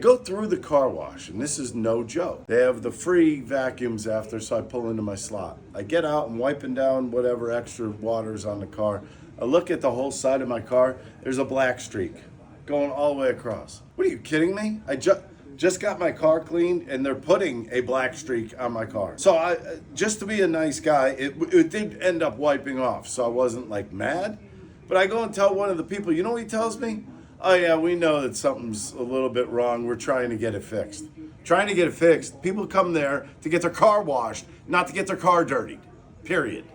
go through the car wash, and this is no joke. They have the free vacuums after, so I pull into my slot. I get out and wiping down whatever extra water's on the car. I look at the whole side of my car. There's a black streak going all the way across. What are you kidding me? I just got my car cleaned, and they're putting a black streak on my car. So I, just to be a nice guy, it did end up wiping off, so I wasn't like mad. But I go and tell one of the people, you know what he tells me? Oh yeah, we know that something's a little bit wrong. We're trying to get it fixed. Trying to get it fixed. People come there to get their car washed, not to get their car dirtied. Period.